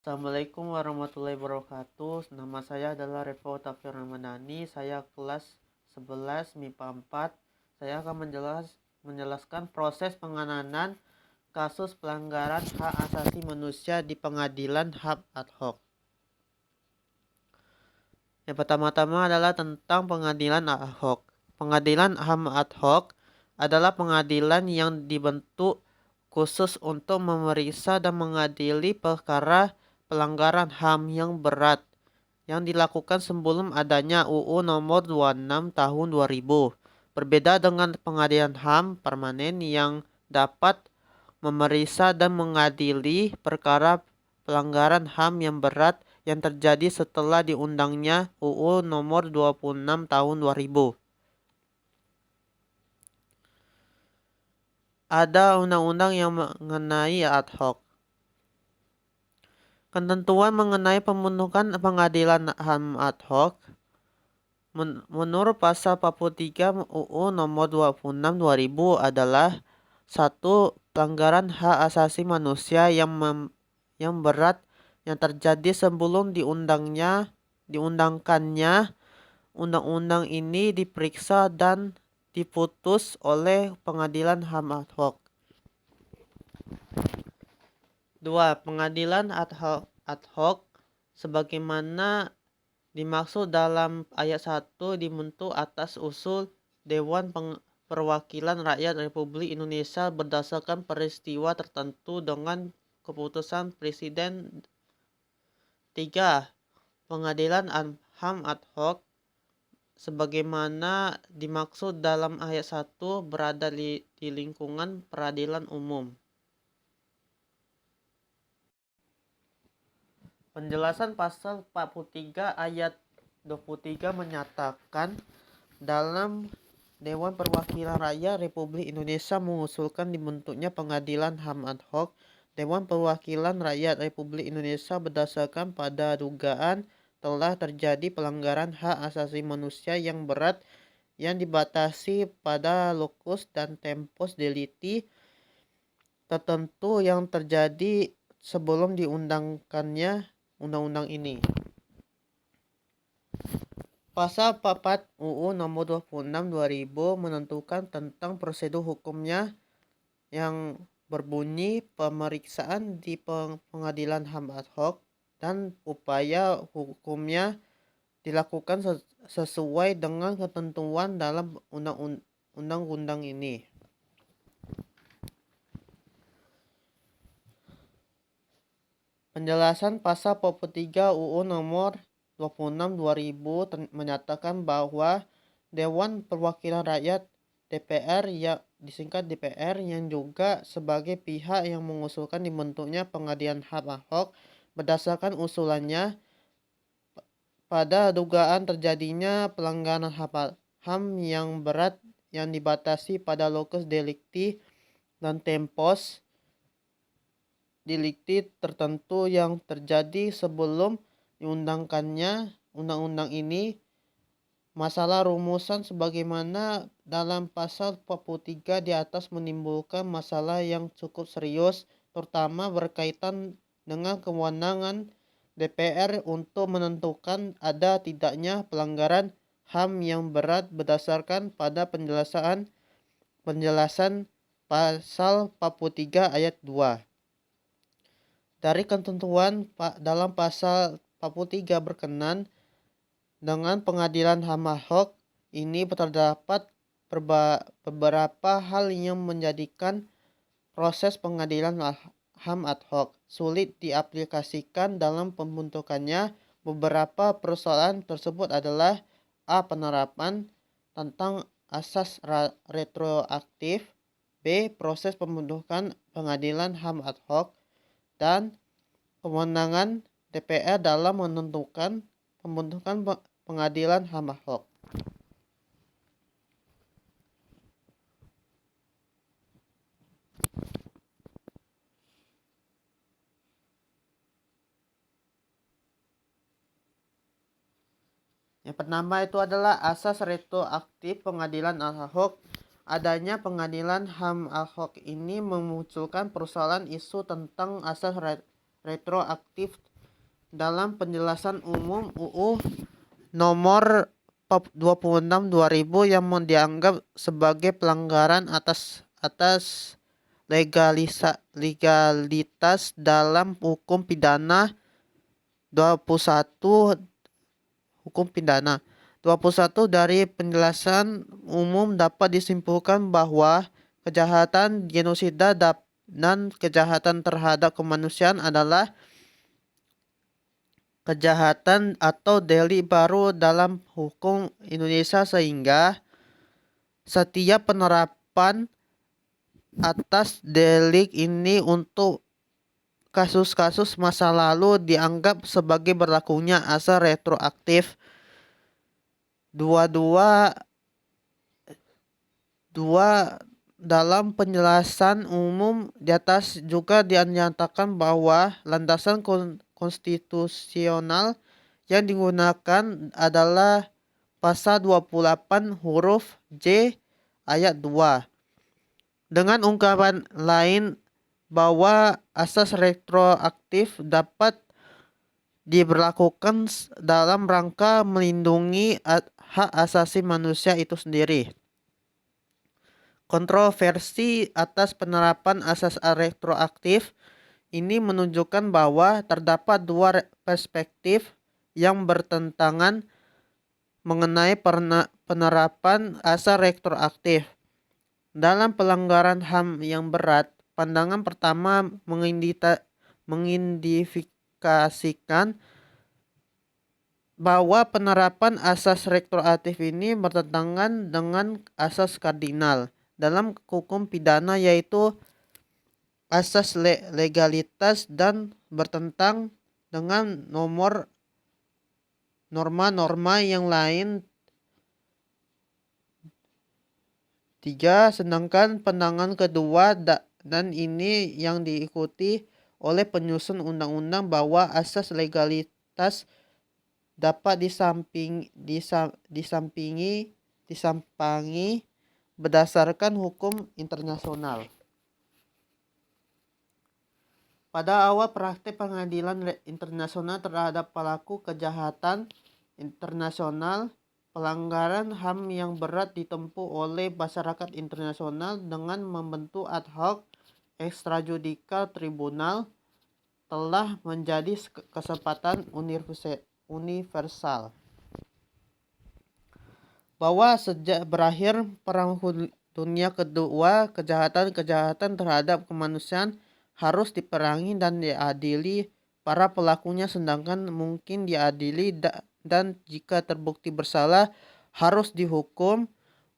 Assalamualaikum warahmatullahi wabarakatuh. Nama saya adalah Revo Tafir Ramadhani. Saya kelas 11 MIPA 4. Saya akan menjelaskan proses penanganan kasus pelanggaran hak asasi manusia di pengadilan HAM ad hoc. Yang pertama-tama adalah tentang pengadilan ad hoc. Pengadilan HAM ad hoc adalah pengadilan yang dibentuk khusus untuk memeriksa dan mengadili perkara pelanggaran HAM yang berat yang dilakukan sebelum adanya UU nomor 26 tahun 2000. Berbeda dengan pengadilan HAM permanen yang dapat memeriksa dan mengadili perkara pelanggaran HAM yang berat yang terjadi setelah diundangnya UU nomor 26 tahun 2000. Ada undang-undang yang mengenai ad hoc. Ketentuan mengenai pembentukan pengadilan HAM ad hoc menurut pasal 43 UU nomor 26 2000 adalah satu pelanggaran hak asasi manusia yang berat yang terjadi sebelum diundangkannya undang-undang ini diperiksa dan diputus oleh pengadilan HAM ad hoc. 2. Pengadilan ad hoc sebagaimana dimaksud dalam ayat 1 dibentuk atas usul Dewan Perwakilan Rakyat Republik Indonesia berdasarkan peristiwa tertentu dengan keputusan Presiden. 3. Pengadilan HAM ad hoc sebagaimana dimaksud dalam ayat 1 berada di lingkungan peradilan umum. Penjelasan pasal 43 ayat 23 menyatakan dalam Dewan Perwakilan Rakyat Republik Indonesia mengusulkan dibentuknya pengadilan HAM ad hoc. Dewan Perwakilan Rakyat Republik Indonesia berdasarkan pada dugaan telah terjadi pelanggaran hak asasi manusia yang berat yang dibatasi pada lokus dan tempus delicti tertentu yang terjadi sebelum diundangkannya undang-undang ini. Pasal 4 UU nomor 26 2000 menentukan tentang prosedur hukumnya yang berbunyi pemeriksaan di pengadilan HAM ad hoc dan upaya hukumnya dilakukan sesuai dengan ketentuan dalam undang-undang ini. Penjelasan pasal 43 UU nomor 26 2000 menyatakan bahwa Dewan Perwakilan Rakyat DPR yang disingkat DPR yang juga sebagai pihak yang mengusulkan dibentuknya pengadilan HAM ad hoc berdasarkan usulannya pada dugaan terjadinya pelanggaran HAM yang berat yang dibatasi pada lokus delicti dan tempus delikti tertentu yang terjadi sebelum diundangkannya undang-undang ini. Masalah rumusan sebagaimana dalam pasal 43 di atas menimbulkan masalah yang cukup serius, terutama berkaitan dengan kewenangan DPR untuk menentukan ada tidaknya pelanggaran HAM yang berat berdasarkan pada penjelasan pasal 43 ayat 2. Dari ketentuan dalam pasal 43 berkenan dengan pengadilan HAM ad hoc ini terdapat beberapa hal yang menjadikan proses pengadilan HAM ad hoc sulit diaplikasikan dalam pembentukannya. Beberapa persoalan tersebut adalah A. Penerapan tentang asas retroaktif, B. Proses pembentukan pengadilan HAM ad hoc, dan kewenangan DPR dalam menentukan pembentukan pengadilan HAM ad hoc. Yang pertama itu adalah asas retroaktif pengadilan ad hoc. Adanya pengadilan HAM ad hoc ini memunculkan persoalan isu tentang asas retroaktif dalam penjelasan umum UU nomor 26 2000 yang dianggap sebagai pelanggaran atas legalitas dalam hukum pidana 21 hukum pidana 21. Dari penjelasan umum dapat disimpulkan bahwa kejahatan genosida dan kejahatan terhadap kemanusiaan adalah kejahatan atau delik baru dalam hukum Indonesia, sehingga setiap penerapan atas delik ini untuk kasus-kasus masa lalu dianggap sebagai berlakunya asal retroaktif. 22 dalam penjelasan umum di atas juga dinyatakan bahwa landasan konstitusional yang digunakan adalah pasal 28 huruf J ayat 2. Dengan ungkapan lain, bahwa asas retroaktif dapat diberlakukan dalam rangka melindungi hak asasi manusia itu sendiri. Kontroversi atas penerapan asas retroaktif ini menunjukkan bahwa terdapat dua perspektif yang bertentangan mengenai penerapan asas retroaktif. Dalam pelanggaran HAM yang berat, pandangan pertama mengindikasikan bahwa penerapan asas retroaktif ini bertentangan dengan asas kardinal dalam hukum pidana, yaitu asas legalitas, dan bertentang dengan norma-norma yang lain. 3. Sedangkan pandangan kedua dan ini yang diikuti oleh penyusun undang-undang bahwa asas legalitas dapat disampangi berdasarkan hukum internasional. Pada awal praktik pengadilan internasional terhadap pelaku kejahatan internasional, pelanggaran HAM yang berat ditempuh oleh masyarakat internasional dengan membentuk ad hoc extrajudicial tribunal telah menjadi kesempatan universal. Bahwa sejak berakhir Perang Dunia Kedua, kejahatan terhadap kemanusiaan harus diperangi dan diadili para pelakunya, sedangkan mungkin diadili dan jika terbukti bersalah harus dihukum,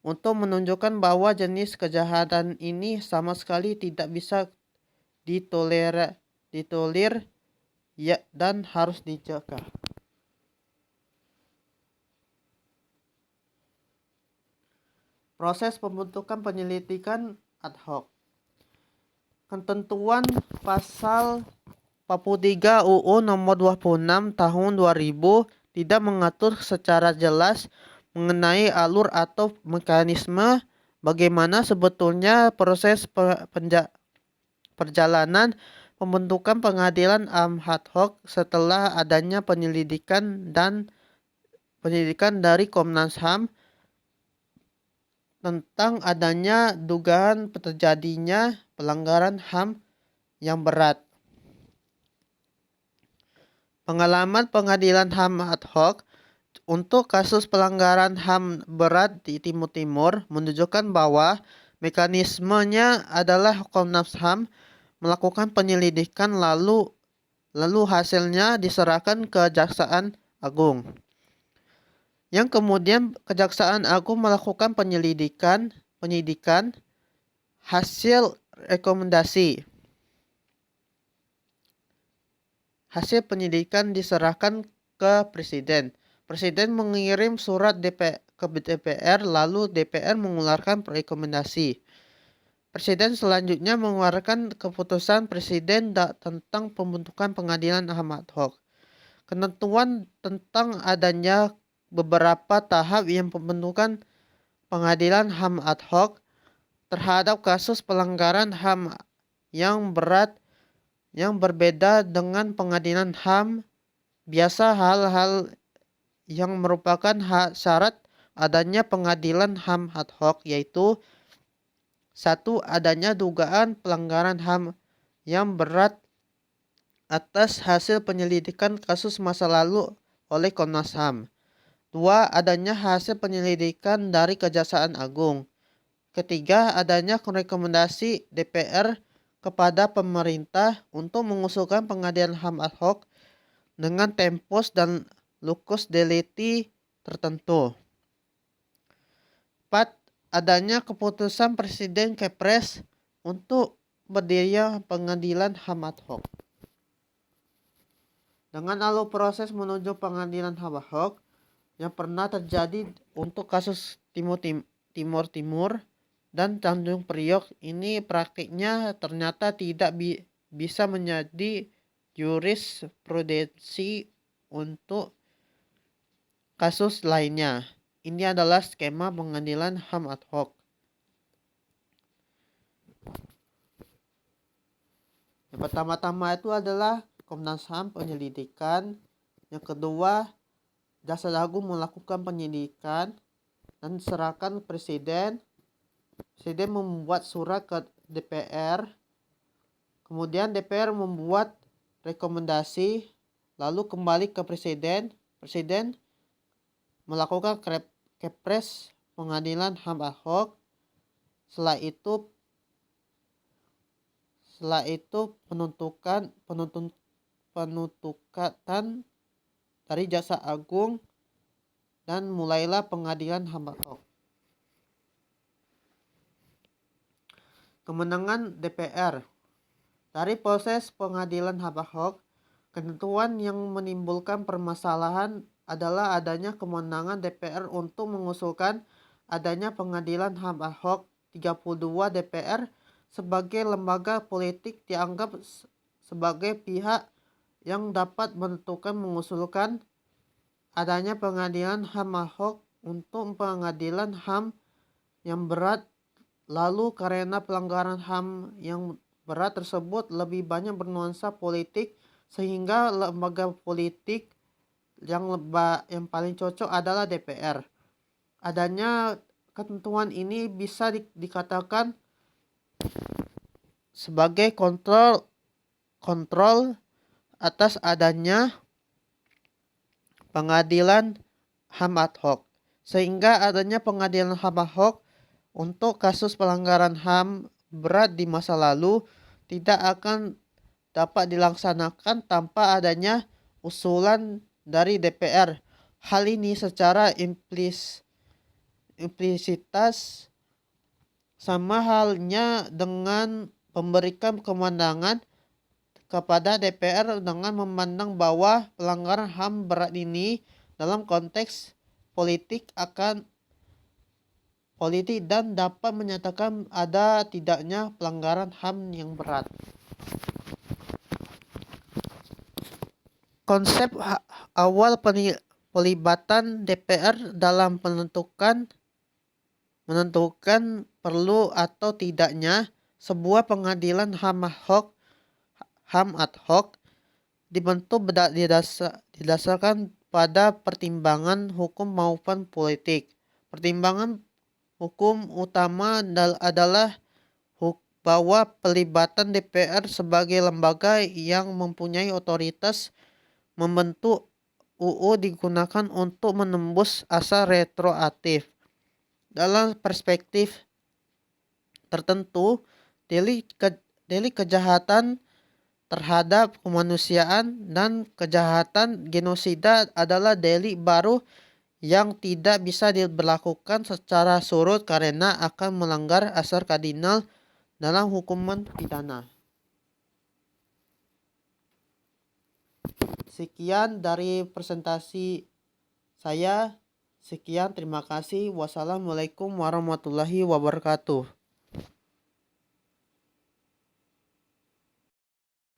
untuk menunjukkan bahwa jenis kejahatan ini sama sekali tidak bisa ditolerir dan harus dicegah. Proses pembentukan penyelidikan ad hoc. Ketentuan pasal 43 UU nomor 26 tahun 2000 tidak mengatur secara jelas mengenai alur atau mekanisme bagaimana sebetulnya proses perjalanan pembentukan pengadilan ad hoc setelah adanya penyelidikan dari Komnas HAM tentang adanya dugaan terjadinya pelanggaran HAM yang berat. Pengalaman pengadilan HAM ad hoc untuk kasus pelanggaran HAM berat di Timur Timur menunjukkan bahwa mekanismenya adalah Komnas HAM melakukan penyelidikan lalu hasilnya diserahkan ke Kejaksaan Agung. Yang kemudian Kejaksaan Agung melakukan penyidikan, hasil rekomendasi. Hasil penyidikan diserahkan ke Presiden. Presiden mengirim surat ke DPR, lalu DPR mengeluarkan rekomendasi. Presiden selanjutnya mengeluarkan keputusan Presiden tentang pembentukan pengadilan HAM ad hoc. Ketentuan tentang adanya beberapa tahap yang pembentukan pengadilan HAM ad hoc terhadap kasus pelanggaran HAM yang berat Yang berbeda dengan pengadilan HAM, biasa hal-hal yang merupakan syarat adanya pengadilan HAM ad hoc yaitu: 1. Adanya dugaan pelanggaran HAM yang berat atas hasil penyelidikan kasus masa lalu oleh Komnas HAM. 2. Adanya hasil penyelidikan dari Kejaksaan Agung. Ketiga, adanya rekomendasi DPR kepada pemerintah untuk mengusulkan pengadilan HAM ad hoc dengan tempus dan lucus delicti tertentu. 4. Adanya keputusan Presiden Kepres untuk berdirinya pengadilan HAM ad hoc. Dengan alur proses menuju pengadilan HAM ad hoc yang pernah terjadi untuk kasus Timur dan Tanjung Priok, ini praktiknya ternyata tidak bisa menjadi jurisprudensi untuk kasus lainnya. Ini adalah skema pengadilan HAM ad hoc. Yang pertama-tama itu adalah Komnas HAM penyelidikan. Yang kedua, Jaksa Agung melakukan penyidikan dan diserahkan Presiden. Presiden membuat surat ke DPR. Kemudian DPR membuat rekomendasi, lalu kembali ke Presiden. Presiden melakukan Kepres pengadilan HAM ad hoc. Setelah itu penuntutan dari Jaksa Agung dan mulailah pengadilan HAM ad hoc. Kemenangan DPR. Dari proses pengadilan HAM ad hoc, ketentuan yang menimbulkan permasalahan adalah adanya kemenangan DPR untuk mengusulkan adanya pengadilan HAM ad hoc. 32 DPR sebagai lembaga politik dianggap sebagai pihak yang dapat menentukan mengusulkan adanya pengadilan HAM ad hoc untuk pengadilan HAM yang berat. Lalu karena pelanggaran HAM yang berat tersebut lebih banyak bernuansa politik, sehingga lembaga politik yang paling cocok adalah DPR. Adanya ketentuan ini bisa dikatakan sebagai kontrol atas adanya pengadilan HAM ad hoc, sehingga adanya pengadilan HAM ad hoc untuk kasus pelanggaran HAM berat di masa lalu tidak akan dapat dilaksanakan tanpa adanya usulan dari DPR. Hal ini secara implisitas sama halnya dengan memberikan kewenangan kepada DPR dengan memandang bahwa pelanggaran HAM berat ini dalam konteks politik dan dapat menyatakan ada tidaknya pelanggaran HAM yang berat. Konsep awal pelibatan DPR dalam menentukan perlu atau tidaknya sebuah pengadilan HAM ad hoc dibentuk didasarkan pada pertimbangan hukum maupun politik. Pertimbangan hukum utama adalah bahwa pelibatan DPR sebagai lembaga yang mempunyai otoritas membentuk UU digunakan untuk menembus asa retroaktif. Dalam perspektif tertentu, delik kejahatan terhadap kemanusiaan dan kejahatan genosida adalah delik baru yang tidak bisa diberlakukan secara surut karena akan melanggar asas kardinal dalam hukuman pidana. Sekian dari presentasi saya. Sekian, terima kasih. Wassalamualaikum warahmatullahi wabarakatuh.